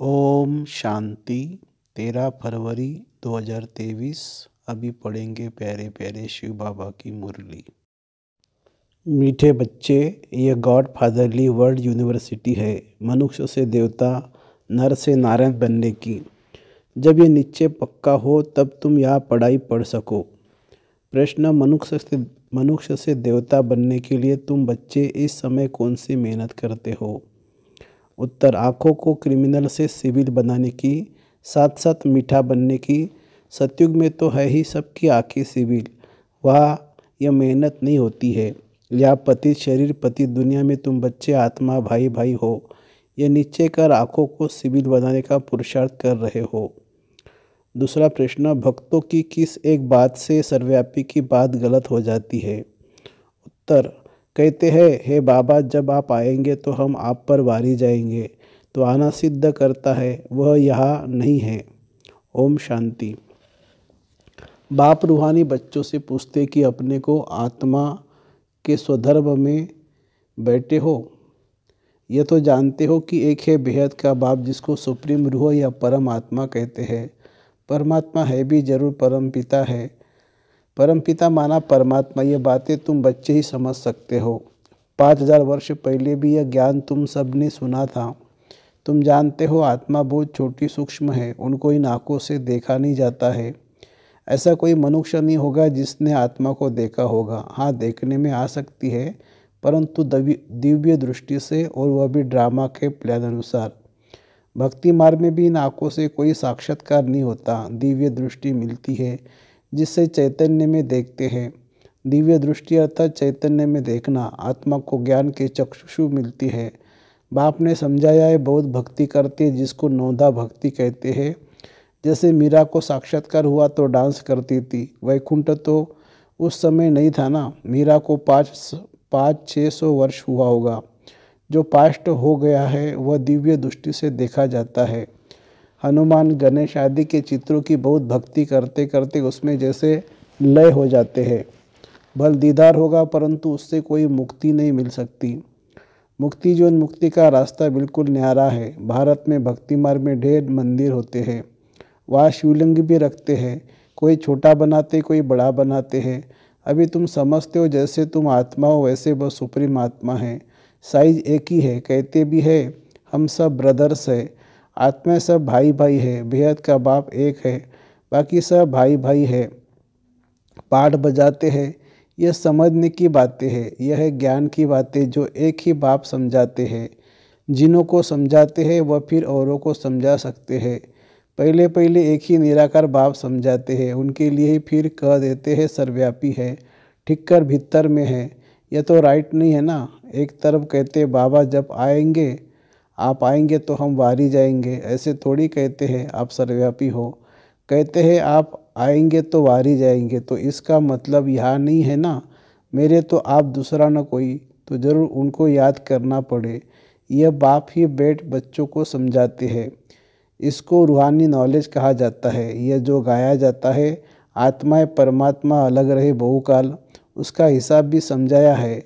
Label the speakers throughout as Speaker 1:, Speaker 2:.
Speaker 1: ओम शांति। 13 फरवरी 2023। अभी पढ़ेंगे प्यारे प्यारे शिव बाबा की मुरली। मीठे बच्चे, यह गॉड फादरली वर्ल्ड यूनिवर्सिटी है, मनुष्य से देवता, नर से नारायण बनने की। जब ये निश्चय पक्का हो तब तुम यहाँ पढ़ाई पढ़ सको। प्रश्न, मनुष्य से देवता बनने के लिए तुम बच्चे इस समय कौन सी मेहनत करते हो? उत्तर, आँखों को क्रिमिनल से सिविल बनाने की, साथ साथ मीठा बनने की। सतयुग में तो है ही सबकी आँखें सिविल, वहाँ यह मेहनत नहीं होती है। यहाँ पति शरीर पति दुनिया में तुम बच्चे आत्मा भाई भाई हो। यह निश्चय कर आँखों को सिविल बनाने का पुरुषार्थ कर रहे हो। दूसरा प्रश्न, भक्तों की किस एक बात से सर्वव्यापी की बात गलत हो जाती है? उत्तर, कहते हैं हे बाबा, जब आप आएंगे तो हम आप पर वारी जाएंगे। तो आना सिद्ध करता है वह यहाँ नहीं है। ओम शांति। बाप रूहानी बच्चों से पूछते कि अपने को आत्मा के स्वधर्म में बैठे हो। यह तो जानते हो कि एक है बेहद का बाप जिसको सुप्रीम रूह या परम आत्मा कहते हैं। परमात्मा है भी जरूर, परम पिता है। परम पिता माना परमात्मा, ये बातें तुम बच्चे ही समझ सकते हो। 5000 वर्ष पहले भी यह ज्ञान तुम सब ने सुना था। तुम जानते हो आत्मा बहुत छोटी सूक्ष्म है, उनको इन आँखों से देखा नहीं जाता है। ऐसा कोई मनुष्य नहीं होगा जिसने आत्मा को देखा होगा। हाँ, देखने में आ सकती है, परंतु दिव्य दृष्टि से, और वह भी ड्रामा के प्लान अनुसार। भक्ति मार्ग में भी इन आँखों से कोई साक्षात्कार नहीं होता। दिव्य दृष्टि मिलती है जिससे चैतन्य में देखते हैं। दिव्य दृष्टि अर्थात चैतन्य में देखना। आत्मा को ज्ञान के चक्षुषु मिलती है। बाप ने समझाया है, बहुत भक्ति करते हैं जिसको नौधा भक्ति कहते हैं। जैसे मीरा को साक्षात्कार हुआ तो डांस करती थी। वैकुंठ तो उस समय नहीं था ना। मीरा को 500-600 वर्ष हुआ होगा। जो पास्ट हो गया है वह दिव्य दृष्टि से देखा जाता है। हनुमान, गणेश आदि के चित्रों की बहुत भक्ति करते करते उसमें जैसे लय हो जाते हैं। भल दीदार होगा परंतु उससे कोई मुक्ति नहीं मिल सकती। मुक्ति जो मुक्ति का रास्ता बिल्कुल न्यारा है। भारत में भक्ति मार्ग में ढेर मंदिर होते हैं, वहाँ शिवलिंग भी रखते हैं। कोई छोटा बनाते कोई बड़ा बनाते हैं। अभी तुम समझते हो जैसे तुम आत्मा हो वैसे वह सुप्रीम आत्मा है। साइज एक ही है। कहते भी है हम सब ब्रदर्स है। आत्मा सब भाई भाई है। बेहद का बाप एक है, बाकी सब भाई भाई है। पाठ बजाते हैं, यह समझने की बातें हैं। यह है ज्ञान की बातें जो एक ही बाप समझाते हैं। जिन्हों को समझाते हैं वह फिर औरों को समझा सकते हैं। पहले पहले एक ही निराकार बाप समझाते हैं, उनके लिए ही फिर कह देते हैं सर्वव्यापी है, ठीक कर भीतर में है। यह तो राइट नहीं है ना। एक तरफ कहते बाबा जब आएंगे आप आएंगे तो हम वारी जाएंगे, ऐसे थोड़ी कहते हैं आप सर्वव्यापी हो। कहते हैं आप आएंगे तो वारी जाएंगे, तो इसका मतलब यहाँ नहीं है ना मेरे तो आप दूसरा न कोई, तो ज़रूर उनको याद करना पड़े। यह बाप ही बैठ बच्चों को समझाते हैं। इसको रूहानी नॉलेज कहा जाता है। यह जो गाया जाता है आत्मा परमात्मा अलग रहे बहुकाल, उसका हिसाब भी समझाया है।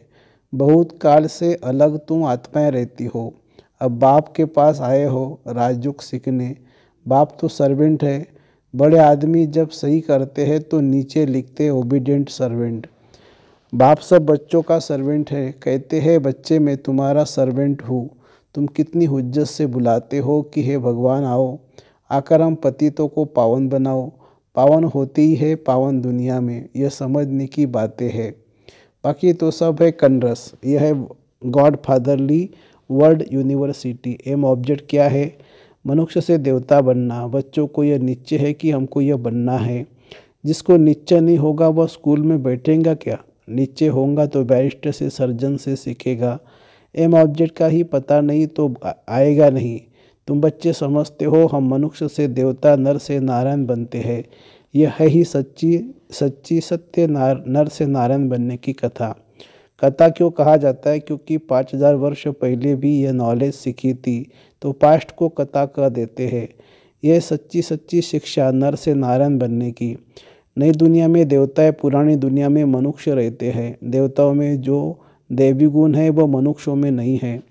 Speaker 1: बहुत काल से अलग तुम आत्माएं रहती हो। अब बाप के पास आए हो राजयोग सीखने। बाप तो सर्वेंट है। बड़े आदमी जब सही करते हैं तो नीचे लिखते ओबीडिएंट सर्वेंट। बाप सब बच्चों का सर्वेंट है। कहते हैं बच्चे मैं तुम्हारा सर्वेंट हूँ। तुम कितनी हुज्जत से बुलाते हो कि हे भगवान आओ, आकर हम पतितों को पावन बनाओ। पावन होती ही है पावन दुनिया में। यह समझने की बातें हैं। बाकी तो सब है कनरस। यह है god fatherly world university. Aim object क्या है? मनुष्य से देवता बनना। बच्चों को यह निश्चय है कि हमको यह बनना है। जिसको निश्चय नहीं होगा वह स्कूल में बैठेगा क्या? निश्चय होगा तो बैरिस्टर से सर्जन से सीखेगा। एम ऑब्जेक्ट का ही पता नहीं तो आएगा नहीं। तुम बच्चे समझते हो हम मनुष्य से देवता, नर से नारायण बनते हैं। यह है ही सच्ची सत्य नर से नारायण बनने की कथा। कथा क्यों कहा जाता है? क्योंकि 5000 वर्ष पहले भी यह नॉलेज सीखी थी, तो पास्ट को कथा कह देते हैं। यह सच्ची शिक्षा नर से नारायण बनने की। नई दुनिया में देवता है, पुरानी दुनिया में मनुष्य रहते हैं। देवताओं में जो दैवी गुण है वह मनुष्यों में नहीं है।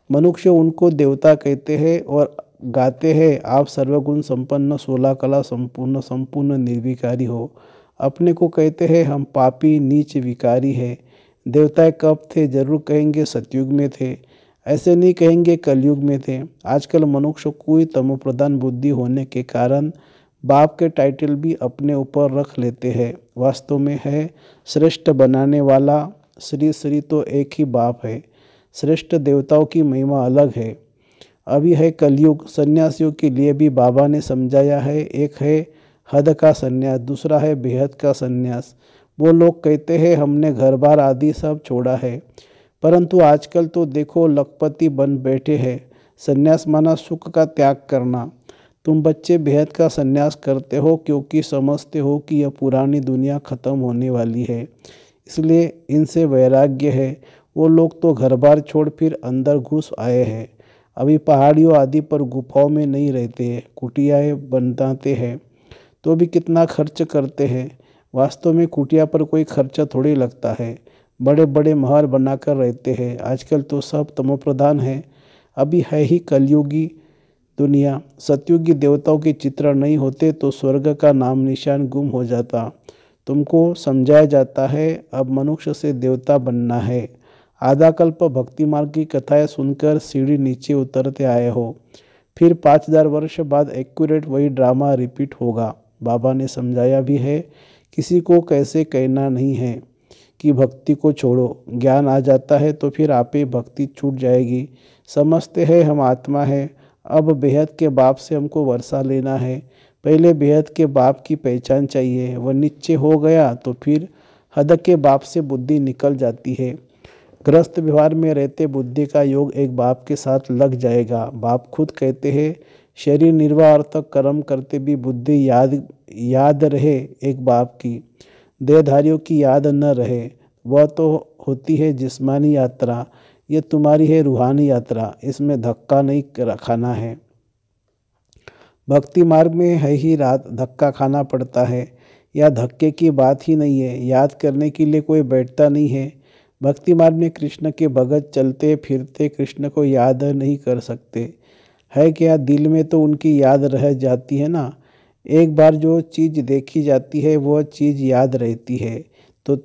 Speaker 1: मनुष्य उनको देवता कहते हैं और गाते हैं आप सर्वगुण संपन्न 16 कला संपूर्ण संपूर्ण निर्विकारी हो। अपने को कहते हैं हम पापी नीच विकारी है। देवताएं कब थे? जरूर कहेंगे सतयुग में थे, ऐसे नहीं कहेंगे कलयुग में थे। आजकल मनुष्य कोई तमोप्रधान बुद्धि होने के कारण बाप के टाइटल भी अपने ऊपर रख लेते हैं। वास्तव में है श्रेष्ठ बनाने वाला श्री श्री तो एक ही बाप है। श्रेष्ठ देवताओं की महिमा अलग है। अभी है कलयुग, सन्यासियों के लिए भी बाबा ने समझाया है। एक है हद का सन्यास, दूसरा है बेहद का सन्यास। वो लोग कहते हैं हमने घर बार आदि सब छोड़ा है, परंतु आजकल तो देखो लखपति बन बैठे हैं। सन्यास माना सुख का त्याग करना। तुम बच्चे बेहद का सन्यास करते हो क्योंकि समझते हो कि यह पुरानी दुनिया खत्म होने वाली है, इसलिए इनसे वैराग्य है। वो लोग तो घर बार छोड़ फिर अंदर घुस आए हैं। अभी पहाड़ियों आदि पर गुफाओं में नहीं रहते हैं, कुटियाएं बनाते हैं तो भी कितना खर्च करते हैं। वास्तव में कुटिया पर कोई खर्चा थोड़ी लगता है। बड़े बड़े महल बनाकर रहते हैं। आजकल तो सब तमोप्रधान है। अभी है ही कलयुगी दुनिया। सतयुगी देवताओं के चित्र नहीं होते तो स्वर्ग का नाम निशान गुम हो जाता। तुमको समझाया जाता है अब मनुष्य से देवता बनना है। आधा कल्प भक्ति मार्ग की कथाएं सुनकर सीढ़ी नीचे उतरते आए हो, फिर 5000 वर्ष बाद एक्यूरेट वही ड्रामा रिपीट होगा। बाबा ने समझाया भी है, किसी को कैसे कहना नहीं है कि भक्ति को छोड़ो। ज्ञान आ जाता है तो फिर आप ही भक्ति छूट जाएगी। समझते हैं हम आत्मा है, अब बेहद के बाप से हमको वर्षा लेना है। पहले बेहद के बाप की पहचान चाहिए, वह नीचे हो गया तो फिर हद के बाप से बुद्धि निकल जाती है। ग्रस्त व्यवहार में रहते बुद्धि का योग एक बाप के साथ लग जाएगा। बाप खुद कहते हैं शरीर निर्वाह अर्थक कर्म करते भी बुद्धि याद रहे एक बाप की, देहधारियों की याद न रहे। वह तो होती है जिस्मानी यात्रा, ये तुम्हारी है रूहानी यात्रा। इसमें धक्का नहीं खाना है। भक्ति मार्ग में है ही रात धक्का खाना पड़ता है। या धक्के की बात ही नहीं है, याद करने के लिए कोई बैठता नहीं है। भक्ति मार्ग में कृष्ण के भगत चलते फिरते कृष्ण को याद नहीं कर सकते है क्या? दिल में तो उनकी याद रह जाती है ना। एक बार जो चीज़ देखी जाती है वह चीज़ याद रहती है। तो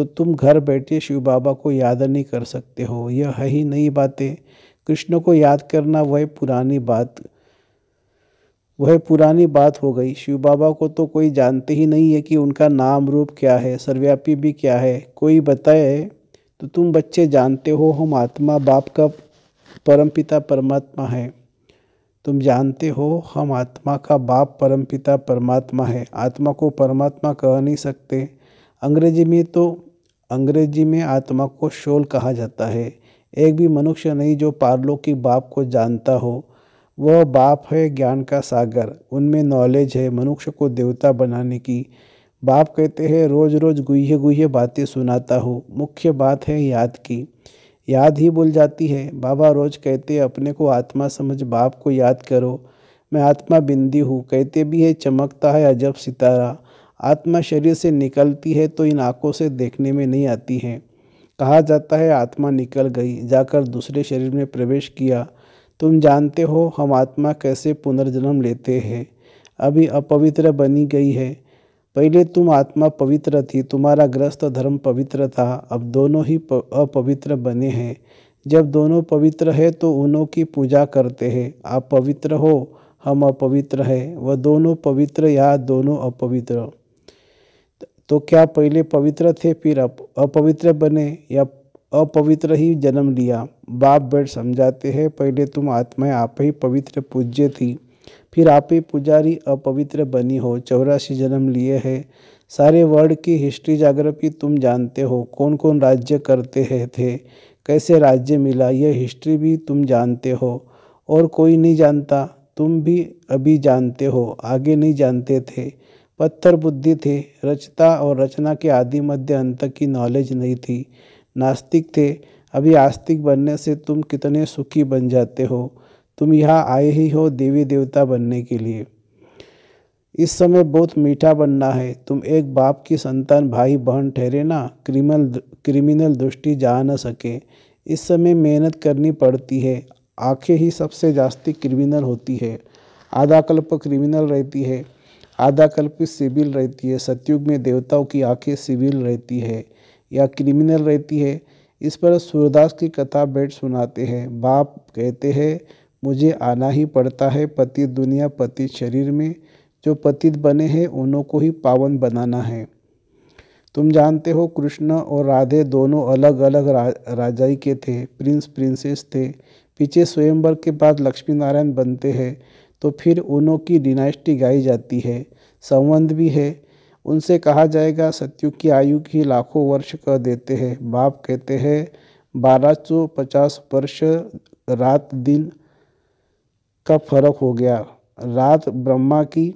Speaker 1: तुम घर बैठे शिव बाबा को याद नहीं कर सकते हो। यह है ही नई बातें। कृष्ण को याद करना वह पुरानी बात हो गई। शिव बाबा को तो कोई जानते ही नहीं है कि उनका नाम रूप क्या है, सर्वव्यापी भी क्या है। कोई बताए तो तुम बच्चे जानते हो हम आत्मा बाप का परमपिता परमात्मा है। तुम जानते हो हम आत्मा का बाप परमपिता परमात्मा है। आत्मा को परमात्मा कह नहीं सकते। अंग्रेजी में आत्मा को सोल कहा जाता है। एक भी मनुष्य नहीं जो पारलौकिक बाप को जानता हो। वह बाप है ज्ञान का सागर, उनमें नॉलेज है मनुष्य को देवता बनाने की। बाप कहते हैं रोज रोज गुह्य गुह्य बातें सुनाता हूँ। मुख्य बात है याद की, याद ही भूल जाती है। बाबा रोज कहते हैं अपने को आत्मा समझ बाप को याद करो। मैं आत्मा बिंदी हूँ, कहते भी है चमकता है अजब सितारा। आत्मा शरीर से निकलती है तो इन आँखों से देखने में नहीं आती है। कहा जाता है आत्मा निकल गई, जाकर दूसरे शरीर में प्रवेश किया। तुम जानते हो हम आत्मा कैसे पुनर्जन्म लेते हैं। अभी अपवित्र बनी गई है। पहले तुम आत्मा पवित्र थी, तुम्हारा ग्रस्त धर्म पवित्र था। अब दोनों ही अपवित्र बने हैं। जब दोनों पवित्र है तो उन्हों की पूजा करते हैं। आप पवित्र हो, हम अपवित्र है। वह दोनों पवित्र या दोनों अपवित्र। तो क्या पहले पवित्र थे फिर अपवित्र बने या अपवित्र ही जन्म लिया? बाप बैठ समझाते हैं पहले तुम आत्माएं आप ही पवित्र पूज्य थी, फिर आप ही पुजारी अपवित्र बनी हो। 84 जन्म लिए हैं। सारे वर्ल्ड की हिस्ट्री जाग्रफी तुम जानते हो। कौन कौन राज्य करते हैं थे, कैसे राज्य मिला, यह हिस्ट्री भी तुम जानते हो। और कोई नहीं जानता, तुम भी अभी जानते हो, आगे नहीं जानते थे। पत्थर बुद्धि थे, रचता और रचना के आदि मध्य अंत की नॉलेज नहीं थी। नास्तिक थे, अभी आस्तिक बनने से तुम कितने सुखी बन जाते हो। तुम यहाँ आए ही हो देवी देवता बनने के लिए। इस समय बहुत मीठा बनना है। तुम एक बाप की संतान भाई बहन ठहरे ना, क्रिमिनल दृष्टि जा न सके। इस समय मेहनत करनी पड़ती है। आंखें ही सबसे जास्ती क्रिमिनल होती है। आधा कल्प क्रिमिनल रहती है, आधा कल्प सिविल रहती है। सतयुग में देवताओं की आंखें सिविल रहती है या क्रिमिनल रहती है। इस पर सूरदास की कथा बैठ सुनाते हैं। बाप कहते हैं मुझे आना ही पड़ता है पतित दुनिया पतित शरीर में। जो पतित बने हैं उन्हों को ही पावन बनाना है। तुम जानते हो कृष्ण और राधे दोनों अलग अलग राजाई के थे, प्रिंस प्रिंसेस थे। पीछे स्वयंवर के बाद लक्ष्मी नारायण बनते हैं तो फिर उन्हों की डिनाइस्टी गाई जाती है, संबंध भी है। उनसे कहा जाएगा सतयुग की आयु की लाखों वर्ष कर देते हैं। बाप कहते हैं 1250 वर्ष रात दिन का फर्क हो गया। रात ब्रह्मा की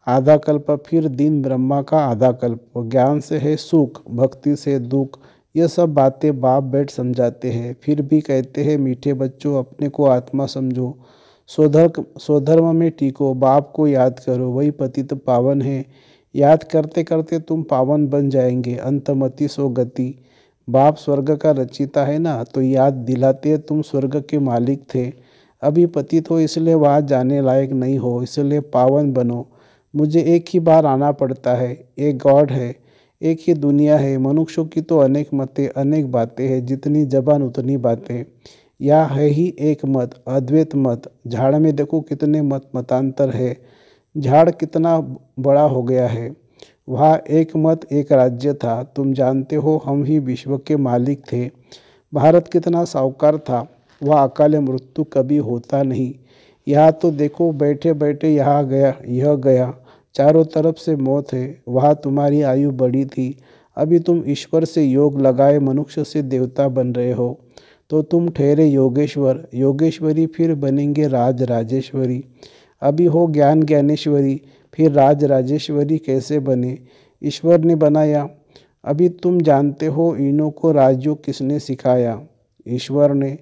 Speaker 1: आधा कल्प, फिर दिन ब्रह्मा का आधा कल्प। ज्ञान से है सुख, भक्ति से दुख। यह सब बातें बाप बैठ समझाते हैं। फिर भी कहते हैं मीठे बच्चों अपने को आत्मा समझो, स्वधर्म में टीको, बाप को याद करो, वही पतित पावन है। याद करते करते तुम पावन बन जाएंगे। अंतमति सो गति। बाप स्वर्ग का रचिता है ना, तो याद दिलाते तुम स्वर्ग के मालिक थे। अभी पतित हो इसलिए वहाँ जाने लायक नहीं हो, इसलिए पावन बनो। मुझे एक ही बार आना पड़ता है। एक गॉड है, एक ही दुनिया है। मनुष्यों की तो अनेक मतें, अनेक बातें हैं, जितनी जबान उतनी बातें। या है ही एक मत, अद्वैत मत। झाड़ में देखो कितने मत मतांतर है, झाड़ कितना बड़ा हो गया है। वहाँ एक मत एक राज्य था। तुम जानते हो हम ही विश्व के मालिक थे। भारत कितना साहूकार था। वह अकाल मृत्यु कभी होता नहीं। यहाँ तो देखो बैठे बैठे यहाँ गया, यह गया, चारों तरफ से मौत है। वहाँ तुम्हारी आयु बड़ी थी। अभी तुम ईश्वर से योग लगाए मनुष्य से देवता बन रहे हो, तो तुम ठहरे योगेश्वर, योगेश्वरी फिर बनेंगे राज राजेश्वरी। अभी हो ज्ञान ज्ञानेश्वरी, फिर राज राजेश्वरी कैसे बने? ईश्वर ने बनाया। अभी तुम जानते हो इन्हों को राजयोग किसने सिखाया? ईश्वर ने।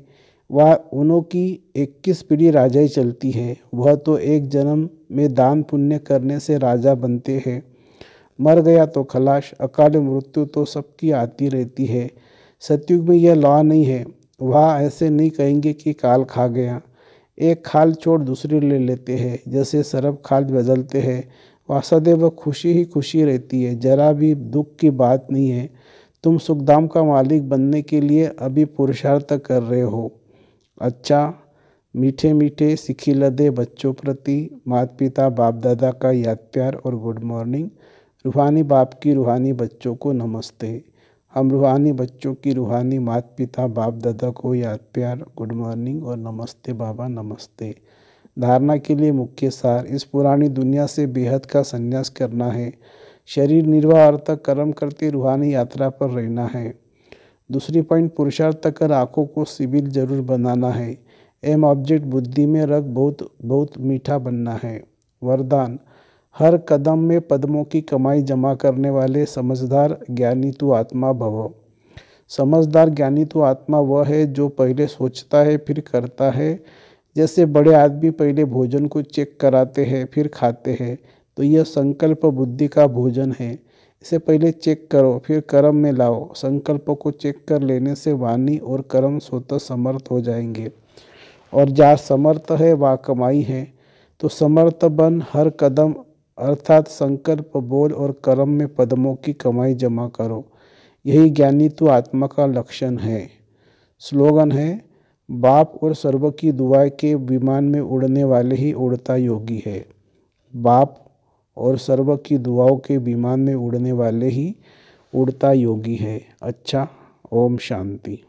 Speaker 1: वह उन्हों की 21 पीढ़ी राजाई चलती है। वह तो एक जन्म में दान पुण्य करने से राजा बनते हैं। मर गया तो खलास। अकाल मृत्यु तो सबकी आती रहती है। सतयुग में यह लॉ नहीं है। वहाँ ऐसे नहीं कहेंगे कि काल खा गया। एक खाल छोड़ दूसरी ले लेते हैं, जैसे सरब खाल बदलते हैं। वहाँ सदैव खुशी ही खुशी रहती है, जरा भी दुख की बात नहीं है। तुम सुखधाम का मालिक बनने के लिए अभी पुरुषार्थ कर रहे हो। अच्छा, मीठे मीठे सिखिलदे बच्चों प्रति माता पिता बाप दादा का याद प्यार और गुड मॉर्निंग। रूहानी बाप की रूहानी बच्चों को नमस्ते। हम रूहानी बच्चों की रूहानी माता पिता बाप दादा को याद प्यार, गुड मॉर्निंग और नमस्ते बाबा नमस्ते। धारणा के लिए मुख्य सार, इस पुरानी दुनिया से बेहद का संन्यास करना है। शरीर निर्वाह अर्थ कर्म करते रूहानी यात्रा पर रहना है। दूसरी पॉइंट, पुरुषार्थ कर आँखों को सिविल जरूर बनाना है। एम ऑब्जेक्ट बुद्धि में रख बहुत बहुत मीठा बनना है। वरदान, हर कदम में पद्मों की कमाई जमा करने वाले समझदार ज्ञानी तू आत्मा भव। समझदार ज्ञानी तू आत्मा वह है जो पहले सोचता है फिर करता है। जैसे बड़े आदमी पहले भोजन को चेक कराते हैं फिर खाते हैं, तो यह संकल्प बुद्धि का भोजन है। इसे पहले चेक करो फिर कर्म में लाओ। संकल्प को चेक कर लेने से वाणी और कर्म स्वतः समर्थ हो जाएंगे, और जहाँ समर्थ है वहाँ कमाई है। तो समर्थ बन, हर कदम अर्थात संकल्प बोल और कर्म में पद्मों की कमाई जमा करो। यही ज्ञानी तो आत्मा का लक्षण है। स्लोगन है, बाप और सर्व की दुआ के विमान में उड़ने वाले ही उड़ता योगी है। बाप और सर्व की दुआओं के विमान में उड़ने वाले ही उड़ता योगी है। अच्छा, ओम शांति।